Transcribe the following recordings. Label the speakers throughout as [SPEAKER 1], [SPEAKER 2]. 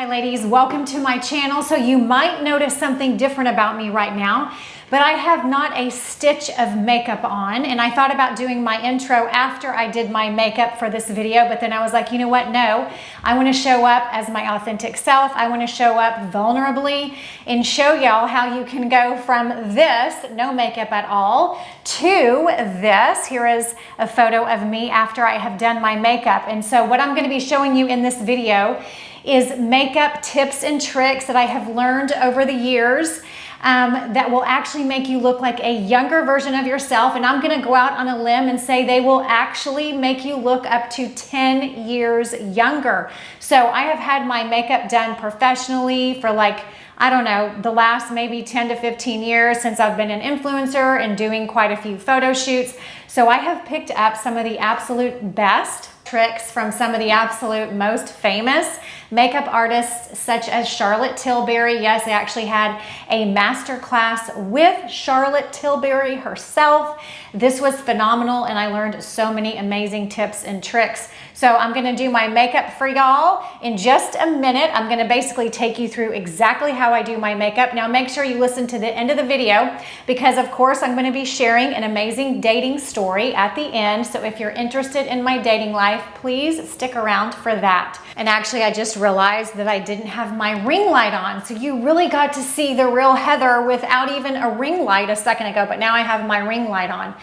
[SPEAKER 1] Hi ladies, welcome to my channel. So you might notice something different about me right now, but I have not a stitch of makeup on, and I thought about doing my intro after I did my makeup for this video, but then I was like, you know what, no, I want to show up as my authentic self. I want to show up vulnerably and show y'all how you can go from this, no makeup at all, to this. Here is a photo of me after I have done my makeup. And so what I'm going to be showing you in this video is makeup tips and tricks that I have learned over the years that will actually make you look like a younger version of yourself. And I'm gonna go out on a limb and say they will actually make you look up to 10 years younger. So I have had my makeup done professionally for I don't know, the last maybe 10 to 15 years since I've been an influencer and doing quite a few photo shoots. So I have picked up some of the absolute best tricks from some of the absolute most famous makeup artists such as Charlotte Tilbury. Yes, I actually had a master class with Charlotte Tilbury herself. This was phenomenal and I learned so many amazing tips and tricks. So I'm gonna do my makeup for y'all in just a minute. I'm gonna basically take you through exactly how I do my makeup. Now make sure you listen to the end of the video because of course I'm gonna be sharing an amazing dating story at the end. So if you're interested in my dating life, please stick around for that. And actually I just realized that I didn't have my ring light on. So you really got to see the real Heather without even a ring light a second ago, but now I have my ring light on.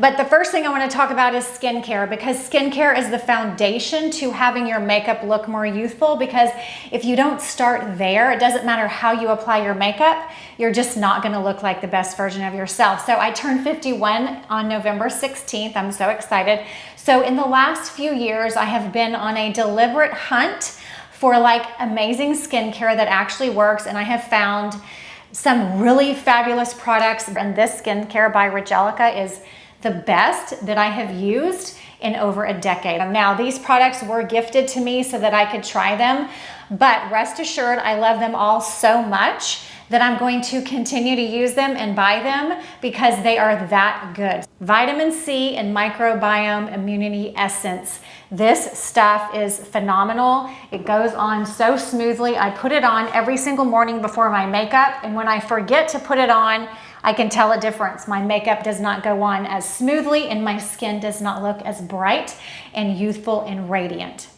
[SPEAKER 1] But the first thing I want to talk about is skincare, because skincare is the foundation to having your makeup look more youthful, because if you don't start there, it doesn't matter how you apply your makeup, you're just not going to look like the best version of yourself. So I turned 51 on November 16th. I'm so excited. So in the last few years, I have been on a deliberate hunt for amazing skincare that actually works, and I have found some really fabulous products, and this skincare by Regelica is the best that I have used in over a decade. Now, these products were gifted to me so that I could try them, but rest assured, I love them all so much that I'm going to continue to use them and buy them because they are that good. Vitamin C and Microbiome Immunity Essence. This stuff is phenomenal. It goes on so smoothly. I put it on every single morning before my makeup, and when I forget to put it on, I can tell a difference. My makeup does not go on as smoothly and my skin does not look as bright and youthful and radiant.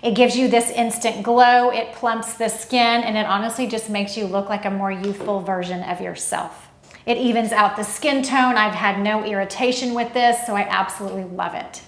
[SPEAKER 1] It gives you this instant glow, it plumps the skin, and it honestly just makes you look like a more youthful version of yourself. It evens out the skin tone. I've had no irritation with this, so I absolutely love it.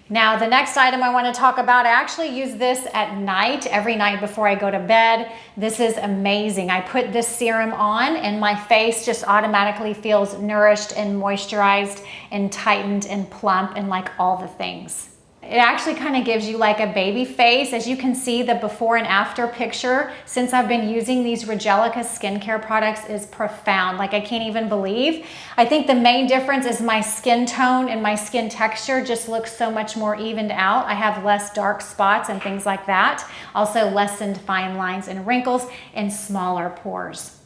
[SPEAKER 1] Now, the next item I want to talk about, I actually use this at night, every night before I go to bed. This is amazing. I put this serum on and my face just automatically feels nourished and moisturized and tightened and plump and like all the things. It actually kind of gives you like a baby face. As you can see, the before and after picture since I've been using these Regelica skincare products is profound. I can't even believe. I think the main difference is my skin tone and my skin texture just looks so much more evened out. I have less dark spots and things like that. Also lessened fine lines and wrinkles and smaller pores.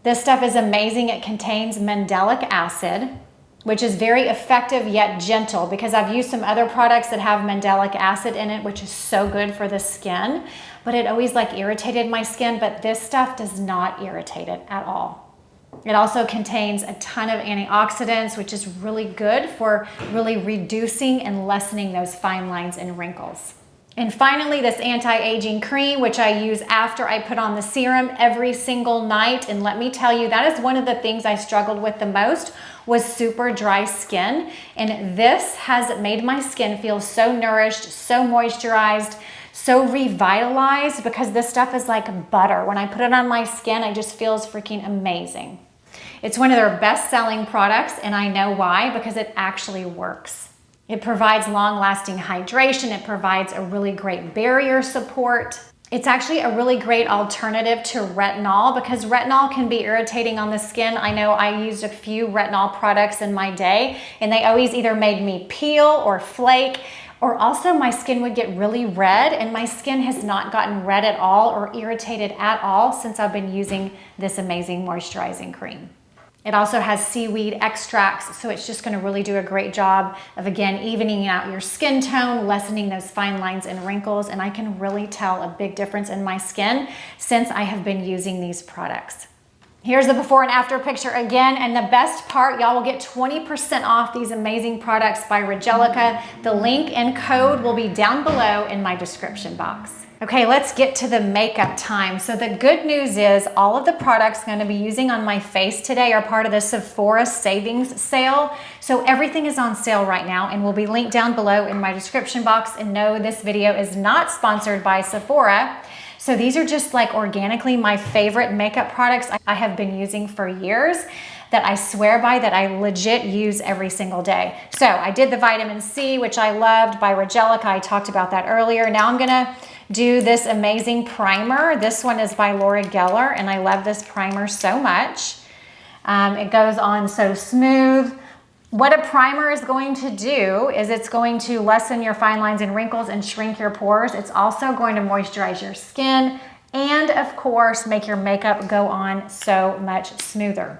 [SPEAKER 1] This stuff is amazing. It contains mandelic acid, which is very effective yet gentle, because I've used some other products that have mandelic acid in it, which is so good for the skin, but it always irritated my skin, but this stuff does not irritate it at all. It also contains a ton of antioxidants, which is really good for really reducing and lessening those fine lines and wrinkles. And finally, this anti-aging cream, which I use after I put on the serum every single night. And let me tell you, that is one of the things I struggled with the most, was super dry skin. And this has made my skin feel so nourished, so moisturized, so revitalized, because this stuff is like butter. When I put it on my skin, it just feels freaking amazing. It's one of their best-selling products, and I know why, because it actually works. It provides long-lasting hydration. It provides a really great barrier support. It's actually a really great alternative to retinol, because retinol can be irritating on the skin. I know I used a few retinol products in my day, and they always either made me peel or flake, or also my skin would get really red, and my skin has not gotten red at all or irritated at all since I've been using this amazing moisturizing cream. It also has seaweed extracts, so it's just gonna really do a great job of, again, evening out your skin tone, lessening those fine lines and wrinkles, and I can really tell a big difference in my skin since I have been using these products. Here's the before and after picture again, and the best part, y'all will get 20% off these amazing products by Regelica. The link and code will be down below in my description box. Okay, let's get to the makeup time. So the good news is all of the products I'm going to be using on my face today are part of the Sephora savings sale. So everything is on sale right now and will be linked down below in my description box. And no, this video is not sponsored by Sephora. So these are just like organically my favorite makeup products I have been using for years that I swear by, that I legit use every single day. So I did the vitamin C, which I loved, by Regelica. I talked about that earlier. Now I'm gonna do this amazing primer. This one is by Laura Geller, and I love this primer so much. It goes on so smooth. What a primer is going to do is it's going to lessen your fine lines and wrinkles and shrink your pores. It's also going to moisturize your skin and, of course, make your makeup go on so much smoother.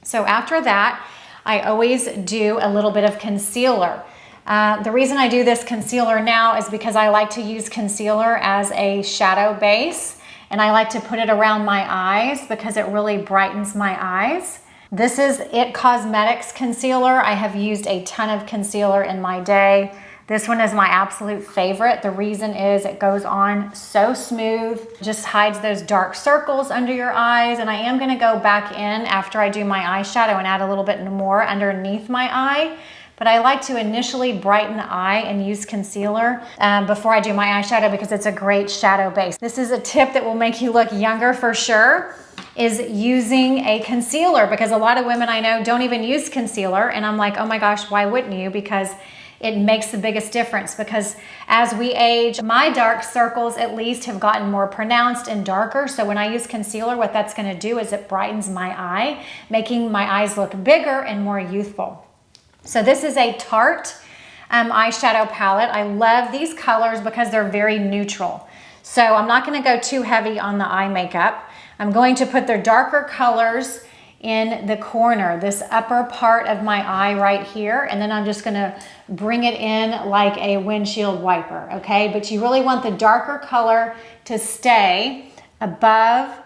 [SPEAKER 1] So after that, I always do a little bit of concealer. The reason I do this concealer now is because I like to use concealer as a shadow base, and I like to put it around my eyes because it really brightens my eyes. This is IT Cosmetics concealer. I have used a ton of concealer in my day. This one is my absolute favorite. The reason is it goes on so smooth, just hides those dark circles under your eyes. And I am gonna go back in after I do my eyeshadow and add a little bit more underneath my eye. But I like to initially brighten the eye and use concealer before I do my eyeshadow because it's a great shadow base. This is a tip that will make you look younger for sure, is using a concealer, because a lot of women I know don't even use concealer, and I'm like, oh my gosh, why wouldn't you? Because it makes the biggest difference, because as we age, my dark circles at least have gotten more pronounced and darker. So when I use concealer, what that's gonna do is it brightens my eye, making my eyes look bigger and more youthful. So this is a Tarte eyeshadow palette. I love these colors because they're very neutral. So I'm not gonna go too heavy on the eye makeup. I'm going to put the darker colors in the corner, this upper part of my eye right here, and then I'm just gonna bring it in like a windshield wiper, okay? But you really want the darker color to stay above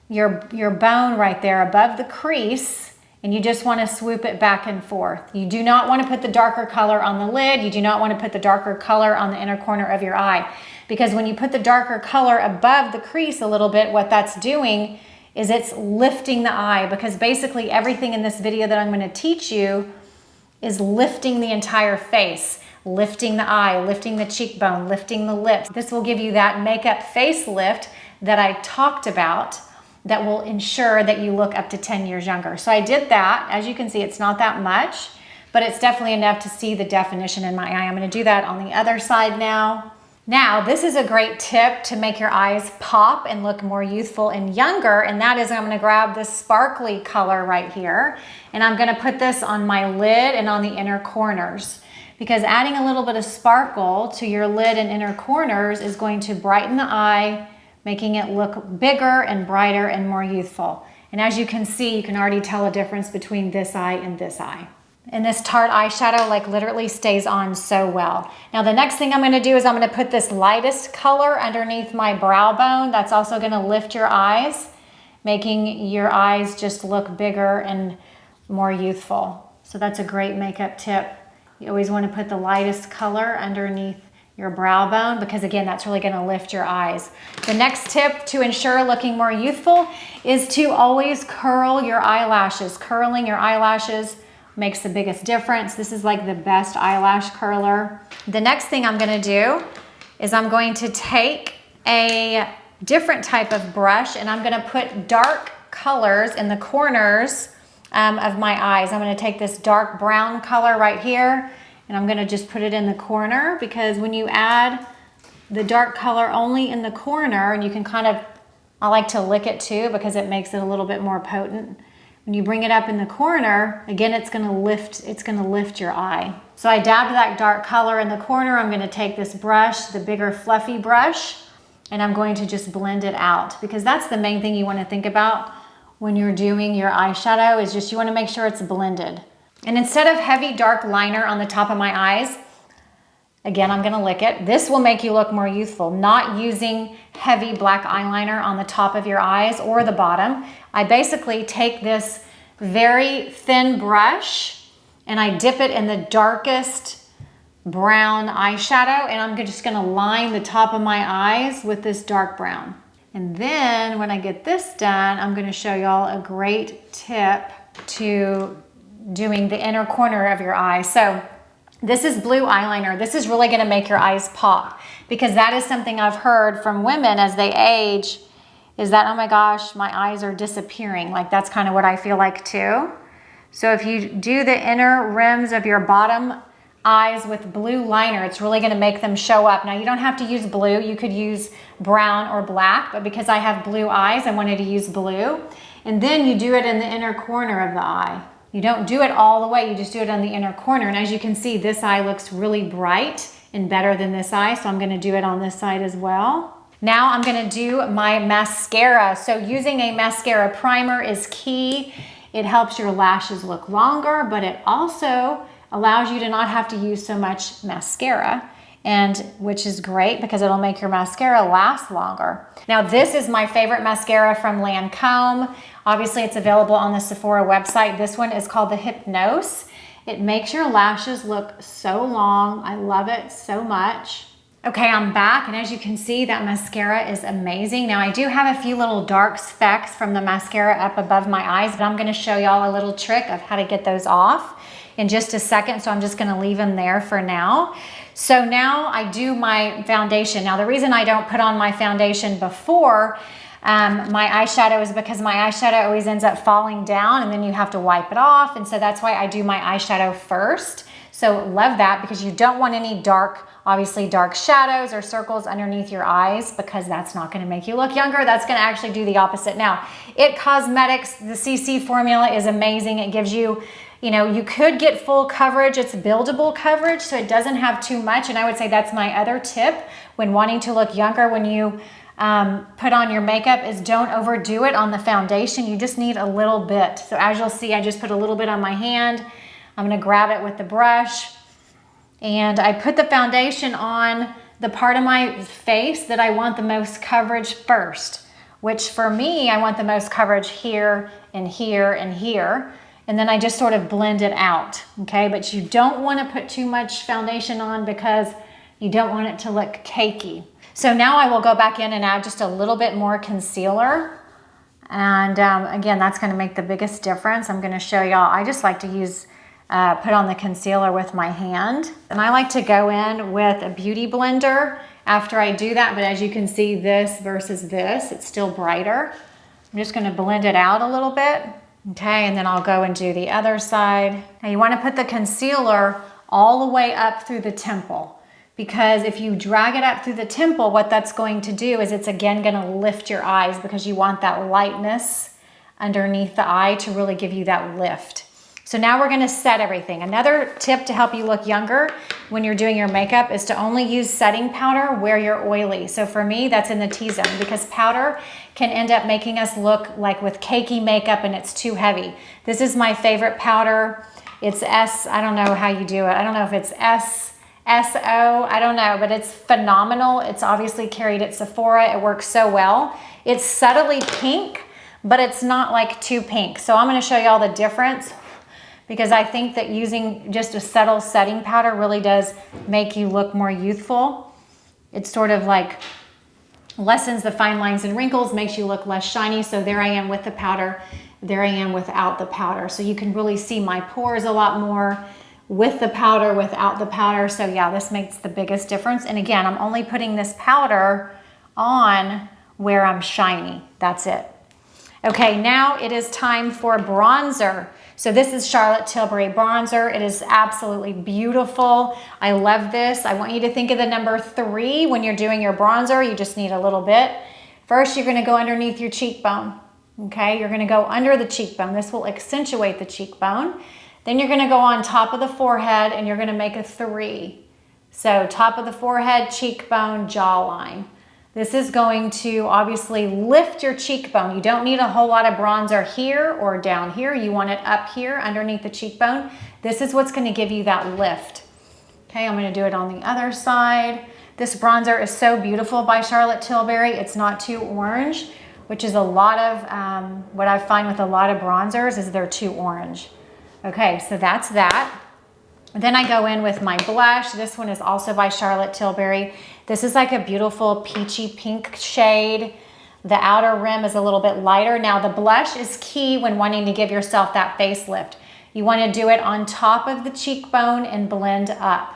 [SPEAKER 1] your bone right there, above the crease, and you just wanna swoop it back and forth. You do not wanna put the darker color on the lid. You do not wanna put the darker color on the inner corner of your eye, because when you put the darker color above the crease a little bit, what that's doing is it's lifting the eye, because basically everything in this video that I'm gonna teach you is lifting the entire face, lifting the eye, lifting the cheekbone, lifting the lips. This will give you that makeup face lift that I talked about that will ensure that you look up to 10 years younger. So I did that. As you can see, it's not that much, but it's definitely enough to see the definition in my eye. I'm gonna do that on the other side now. Now, this is a great tip to make your eyes pop and look more youthful and younger, and that is I'm gonna grab this sparkly color right here, and I'm gonna put this on my lid and on the inner corners, because adding a little bit of sparkle to your lid and inner corners is going to brighten the eye, making it look bigger and brighter and more youthful. And as you can see, you can already tell a difference between this eye and this eye. And this Tarte eyeshadow like literally stays on so well. Now the next thing I'm gonna do is I'm gonna put this lightest color underneath my brow bone. That's also gonna lift your eyes, making your eyes just look bigger and more youthful. So that's a great makeup tip. You always wanna put the lightest color underneath your brow bone, because again, that's really gonna lift your eyes. The next tip to ensure looking more youthful is to always curl your eyelashes. Curling your eyelashes makes the biggest difference. This is like the best eyelash curler. The next thing I'm gonna do is I'm going to take a different type of brush, and I'm gonna put dark colors in the corners of my eyes. I'm gonna take this dark brown color right here, and I'm gonna just put it in the corner, because when you add the dark color only in the corner, and you can kind of, I like to lick it too because it makes it a little bit more potent. When you bring it up in the corner, again, it's gonna lift your eye. So I dabbed that dark color in the corner. I'm gonna take this brush, the bigger fluffy brush, and I'm going to just blend it out, because that's the main thing you wanna think about when you're doing your eyeshadow is just you want to make sure it's blended. And instead of heavy dark liner on the top of my eyes, again, I'm going to lick it. This will make you look more youthful. Not using heavy black eyeliner on the top of your eyes or the bottom. I basically take this very thin brush and I dip it in the darkest brown eyeshadow, and I'm just going to line the top of my eyes with this dark brown. And then when I get this done, I'm going to show y'all a great tip to doing the inner corner of your eye. So this is blue eyeliner. This is really going to make your eyes pop, because that is something I've heard from women as they age, is that, oh my gosh, my eyes are disappearing. Like, that's kind of what I feel like too. So if you do the inner rims of your bottom eyes with blue liner, it's really going to make them show up. Now, you don't have to use blue. You could use brown or black, but because I have blue eyes, I wanted to use blue. And then you do it in the inner corner of the eye. You don't do it all the way, you just do it on the inner corner. And as you can see, this eye looks really bright and better than this eye, so I'm going to do it on this side as well. Now I'm going to do my mascara. So using a mascara primer is key. It helps your lashes look longer, but it also allows you to not have to use so much mascara, and which is great because it'll make your mascara last longer. Now, this is my favorite mascara from Lancome. Obviously, it's available on the Sephora website. This one is called the Hypnose. It makes your lashes look so long. I love it so much. Okay, I'm back, and as you can see, that mascara is amazing. Now, I do have a few little dark specks from the mascara up above my eyes, but I'm gonna show y'all a little trick of how to get those off in just a second, so I'm just gonna leave them there for now. So now I do my foundation. Now, the reason I don't put on my foundation before my eyeshadow is because my eyeshadow always ends up falling down, and then you have to wipe it off, and so that's why I do my eyeshadow first. So love that, because you don't want any dark, obviously dark shadows or circles underneath your eyes, because that's not going to make you look younger. That's going to actually do the opposite. Now, It Cosmetics, the CC formula is amazing. It gives you, you could get full coverage. It's buildable coverage, so it doesn't have too much. And I would say that's my other tip when wanting to look younger when you put on your makeup, is don't overdo it on the foundation. You just need a little bit. So as you'll see, I just put a little bit on my hand. I'm going to grab it with the brush, and I put the foundation on the part of my face that I want the most coverage first, which for me, I want the most coverage here and here and here. And then I just sort of blend it out, okay? But you don't want to put too much foundation on because you don't want it to look cakey. So now I will go back in and add just a little bit more concealer. And again, that's going to make the biggest difference. I'm going to show y'all. I just like to use put on the concealer with my hand. And I like to go in with a beauty blender after I do that, but as you can see, this versus this, it's still brighter. I'm just gonna blend it out a little bit, okay, and then I'll go and do the other side. Now you wanna put the concealer all the way up through the temple, because if you drag it up through the temple, what that's going to do is it's again gonna lift your eyes, because you want that lightness underneath the eye to really give you that lift. So now we're gonna set everything. Another tip to help you look younger when you're doing your makeup is to only use setting powder where you're oily. So for me, that's in the T-zone, because powder can end up making us look like with cakey makeup and it's too heavy. This is my favorite powder. It's I don't know how you do it. I don't know if it's SO, I don't know, but it's phenomenal. It's obviously carried at Sephora. It works so well. It's subtly pink, but it's not like too pink. So I'm gonna show y'all the difference, because I think that using just a subtle setting powder really does make you look more youthful. It sort of like lessens the fine lines and wrinkles, makes you look less shiny. So there I am with the powder, there I am without the powder. So you can really see my pores a lot more with the powder, without the powder. So yeah, this makes the biggest difference. And again, I'm only putting this powder on where I'm shiny. That's it. Okay, now it is time for bronzer. So this is Charlotte Tilbury bronzer. It is absolutely beautiful. I love this. I want you to think of the number 3 when you're doing your bronzer. You just need a little bit. First, you're gonna go underneath your cheekbone. Okay, you're gonna go under the cheekbone. This will accentuate the cheekbone. Then you're gonna go on top of the forehead and you're gonna make a 3. So top of the forehead, cheekbone, jawline. This is going to obviously lift your cheekbone. You don't need a whole lot of bronzer here or down here. You want it up here underneath the cheekbone. This is what's going to give you that lift. Okay, I'm going to do it on the other side. This bronzer is so beautiful by Charlotte Tilbury. It's not too orange, which is a lot of what I find with a lot of bronzers is they're too orange. Okay, so that's that. Then I go in with my blush. This one is also by Charlotte Tilbury. This is like a beautiful peachy pink shade. The outer rim is a little bit lighter. Now the blush is key when wanting to give yourself that facelift. You want to do it on top of the cheekbone and blend up.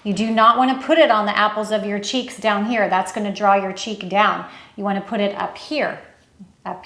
[SPEAKER 1] You do not want to put it on the apples of your cheeks down here. That's going to draw your cheek down. You want to put it up here, up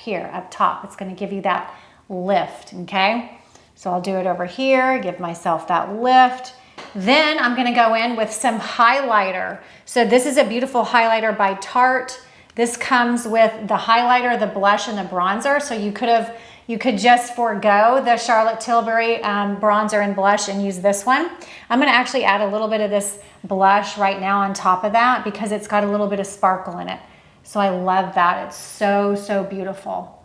[SPEAKER 1] top. It's going to give you that lift, okay? So I'll do it over here, give myself that lift. Then I'm gonna go in with some highlighter. So this is a beautiful highlighter by Tarte. This comes with the highlighter, the blush, and the bronzer. So you could just forego the Charlotte Tilbury bronzer and blush and use this one. I'm gonna actually add a little bit of this blush right now on top of that because it's got a little bit of sparkle in it. So I love that, it's so, so beautiful.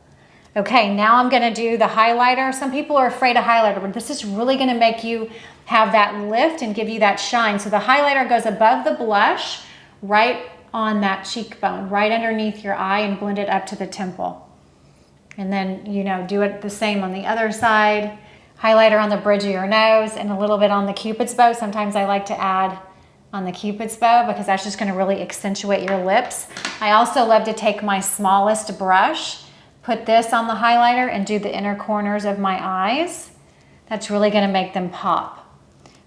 [SPEAKER 1] Okay, now I'm gonna do the highlighter. Some people are afraid of highlighter, but this is really gonna make you have that lift and give you that shine. So the highlighter goes above the blush, right on that cheekbone, right underneath your eye, and blend it up to the temple. And then, you know, do it the same on the other side. Highlighter on the bridge of your nose and a little bit on the Cupid's bow. Sometimes I like to add on the Cupid's bow because that's just gonna really accentuate your lips. I also love to take my smallest brush, put this on the highlighter, and do the inner corners of my eyes. That's really gonna make them pop.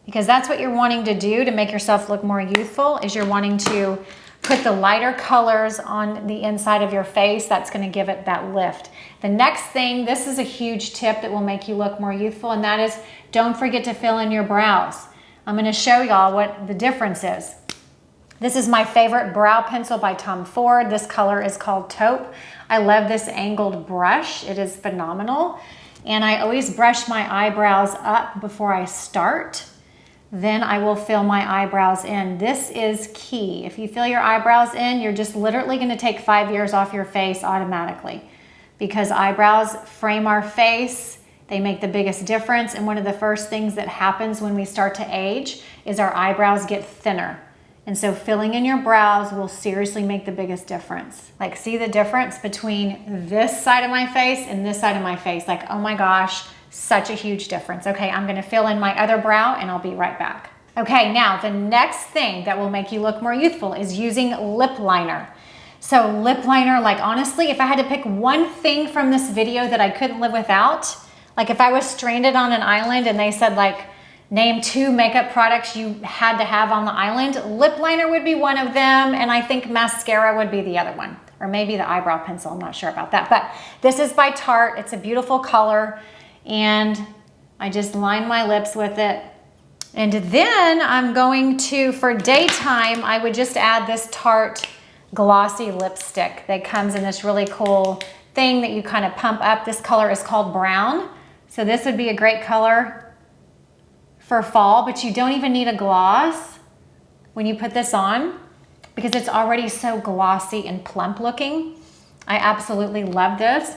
[SPEAKER 1] Because that's what you're wanting to do to make yourself look more youthful, is you're wanting to put the lighter colors on the inside of your face. That's gonna give it that lift. The next thing, this is a huge tip that will make you look more youthful, and that is don't forget to fill in your brows. I'm gonna show y'all what the difference is. This is my favorite brow pencil by Tom Ford. This color is called Taupe. I love this angled brush. It is phenomenal. And I always brush my eyebrows up before I start. Then I will fill my eyebrows in. This is key. If you fill your eyebrows in, you're just literally gonna take 5 years off your face automatically, because eyebrows frame our face. They make the biggest difference. And one of the first things that happens when we start to age is our eyebrows get thinner. And so filling in your brows will seriously make the biggest difference. Like, see the difference between this side of my face and this side of my face? Like, oh my gosh, such a huge difference. Okay, I'm gonna fill in my other brow and I'll be right back. Okay, now the next thing that will make you look more youthful is using lip liner. So lip liner, like honestly, if I had to pick one thing from this video that I couldn't live without, like if I was stranded on an island and they said like, name 2 makeup products you had to have on the island, lip liner would be one of them, and I think mascara would be the other one, or maybe the eyebrow pencil, I'm not sure about that. But this is by Tarte, it's a beautiful color, and I just line my lips with it. And then I'm going to, for daytime, I would just add this Tarte glossy lipstick that comes in this really cool thing that you kind of pump up. This color is called Brown, so this would be a great color for fall, but you don't even need a gloss when you put this on because it's already so glossy and plump looking. I absolutely love this.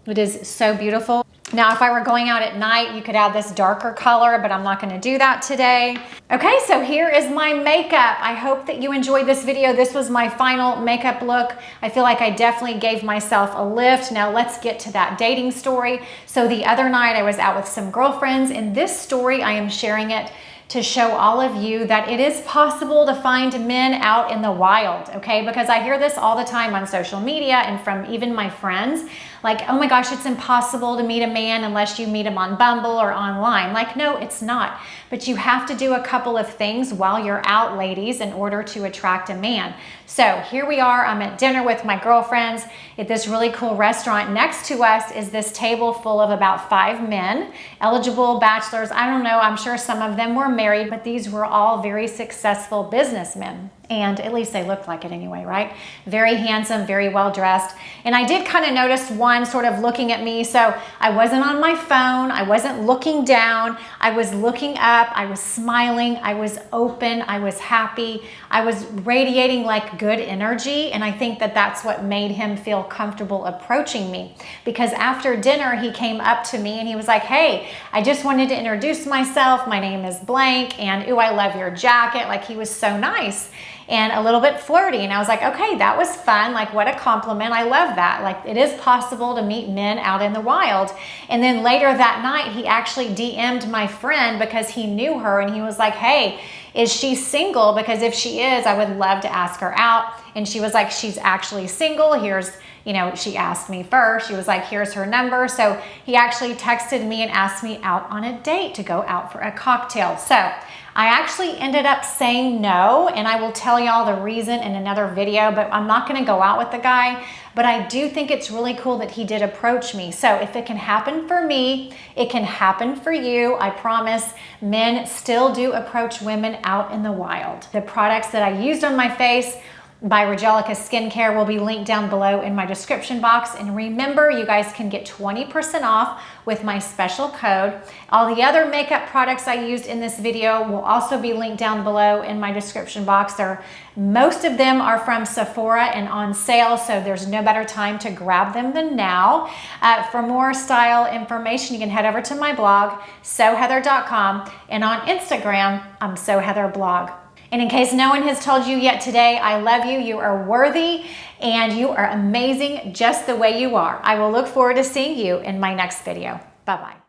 [SPEAKER 1] It is so beautiful. Now, if I were going out at night, you could add this darker color, but I'm not gonna do that today. Okay, so here is my makeup. I hope that you enjoyed this video. This was my final makeup look. I feel like I definitely gave myself a lift. Now let's get to that dating story. So the other night I was out with some girlfriends. In this story, I am sharing it to show all of you that it is possible to find men out in the wild, okay? Because I hear this all the time on social media and from even my friends, like, oh my gosh, it's impossible to meet a man unless you meet him on Bumble or online. Like, no, it's not. But you have to do a couple of things while you're out, ladies, in order to attract a man. So here we are, I'm at dinner with my girlfriends at this really cool restaurant. Next to us is this table full of about 5 men, eligible bachelors. I don't know, I'm sure some of them were married, but these were all very successful businessmen. And at least they looked like it anyway, right? Very handsome, very well dressed. And I did kind of notice one sort of looking at me. So I wasn't on my phone. I wasn't looking down. I was looking up. I was smiling. I was open. I was happy. I was radiating like good energy. And I think that that's what made him feel comfortable approaching me. Because after dinner, he came up to me and he was like, hey, I just wanted to introduce myself. My name is blank. And ooh, I love your jacket. Like, he was so nice and a little bit flirty. And I was like, okay, that was fun. Like, what a compliment. I love that. Like, it is possible to meet men out in the wild. And then later that night, he actually DM'd my friend because he knew her. And he was like, hey, is she single? Because if she is, I would love to ask her out. And she was like, she's actually single. Here's, you know, she asked me first. She was like, here's her number. So he actually texted me and asked me out on a date to go out for a cocktail. So I actually ended up saying no, and I will tell y'all the reason in another video, but I'm not gonna go out with the guy. But I do think it's really cool that he did approach me. So if it can happen for me, it can happen for you. I promise. Men still do approach women out in the wild. The products that I used on my face by Regelica Skincare will be linked down below in my description box. And remember, you guys can get 20% off with my special code. All the other makeup products I used in this video will also be linked down below in my description box. Most of them are from Sephora and on sale, so there's no better time to grab them than now. For more style information, you can head over to my blog, SoHeather.com, and on Instagram, I'm SoHeatherBlog. And in case no one has told you yet today, I love you. You are worthy and you are amazing just the way you are. I will look forward to seeing you in my next video. Bye-bye.